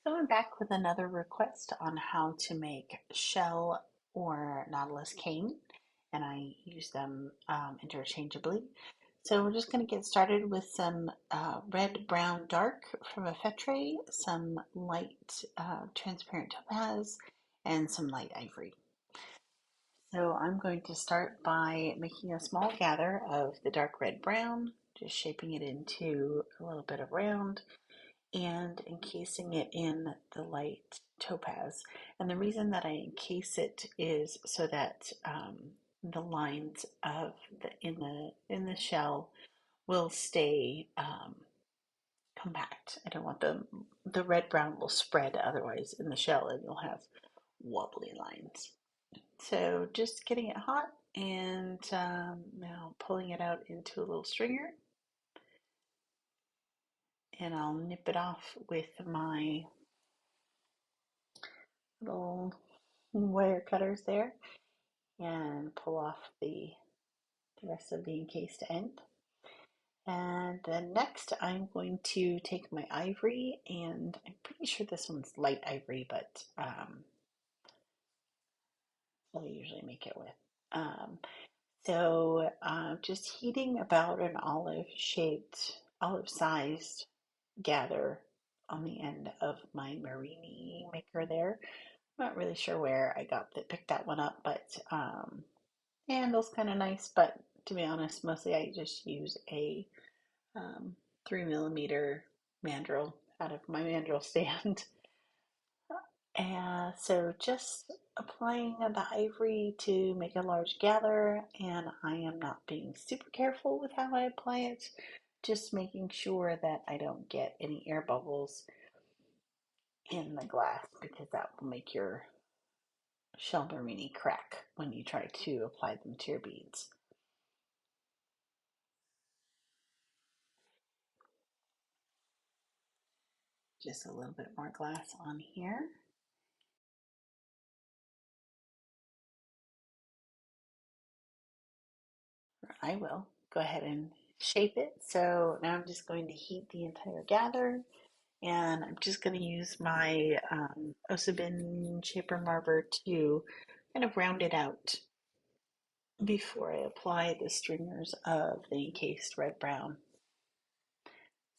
So I'm back with another request on how to make shell or Nautilus cane, and I use them interchangeably. So we're just going to get started with some red, brown, dark from a Fetre, some light transparent topaz, and some light ivory. So I'm going to start by making a small gather of the dark red brown, just shaping it into a little bit of round and encasing it in the light topaz. And the reason that I encase it is so that the lines of the shell will stay compact. I don't want the red brown will spread otherwise in the shell, and you'll have wobbly lines. So just getting it hot and now pulling it out into a little stringer, and I'll nip it off with my little wire cutters there and pull off the rest of the encased end. And then next I'm going to take my ivory, and I'm pretty sure this one's light ivory, but what I usually make it with. Just heating about an olive sized gather on the end of my Murrine maker there. I'm not really sure where I picked that one up, but handle's kind of nice. But to be honest, mostly I just use a 3 millimeter mandrel out of my mandrel stand. And so just applying the ivory to make a large gather, and I am not being super careful with how I apply it, just making sure that I don't get any air bubbles in the glass, because that will make your shell Murrine crack when you try to apply them to your beads. Just a little bit more glass on here. I will go ahead and shape it. So now I'm just going to heat the entire gather, and I'm just going to use my Osabin shaper marver to kind of round it out before I apply the stringers of the encased red brown.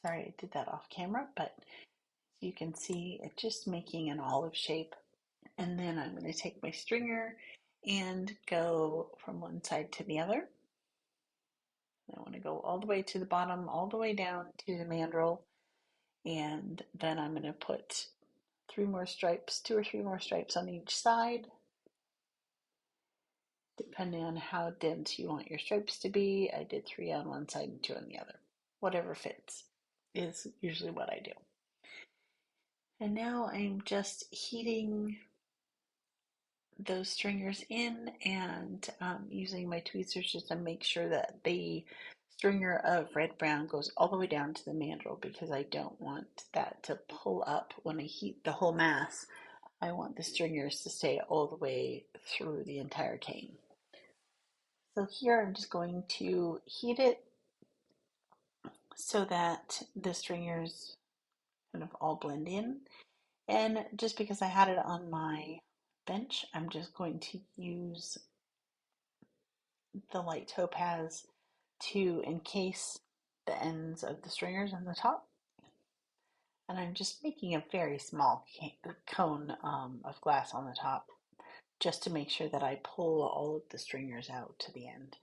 Sorry, I did that off camera, but you can see it just making an olive shape. And then I'm going to take my stringer and go from one side to the other. I want to go all the way to the bottom, all the way down to the mandrel, and then I'm going to put 3 more stripes, 2 or 3 more stripes on each side, depending on how dense you want your stripes to be. I did 3 on one side and 2 on the other. Whatever fits is usually what I do. And now I'm just heating those stringers in, and using my tweezers just to make sure that the stringer of red brown goes all the way down to the mandrel, because I don't want that to pull up when I heat the whole mass. I want the stringers to stay all the way through the entire cane. So here I'm just going to heat it so that the stringers kind of all blend in. And just because I had it on my bench, I'm just going to use the light topaz to encase the ends of the stringers on the top. And I'm just making a very small cone of glass on the top, just to make sure that I pull all of the stringers out to the end.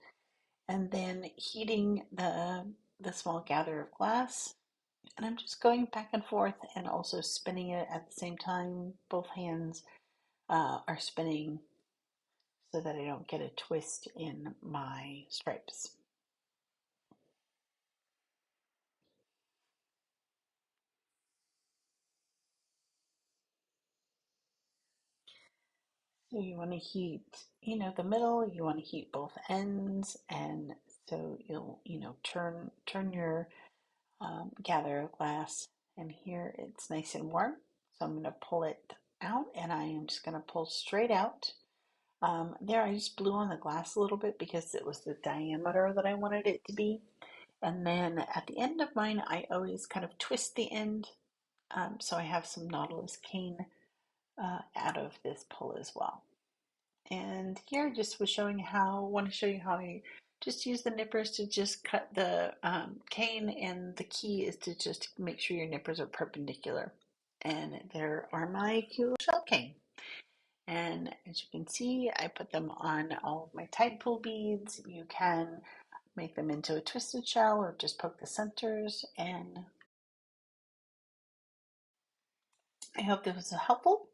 And then heating the small gather of glass, and I'm just going back and forth and also spinning it at the same time. Both hands are spinning so that I don't get a twist in my stripes. So you want to heat, the middle. You want to heat both ends, and so you'll, turn your gather of glass. And here it's nice and warm, so I'm going to pull it out, and I am just going to pull straight out. There, I just blew on the glass a little bit because it was the diameter that I wanted it to be. And then at the end of mine, I always kind of twist the end So I have some Nautilus cane out of this pull as well. And here I just was showing how, want to show you how I just use the nippers to just cut the cane, and the key is to just make sure your nippers are perpendicular. And there are my cute little shell cane. And as you can see, I put them on all of my tide pool beads. You can make them into a twisted shell or just poke the centers. And I hope this was helpful.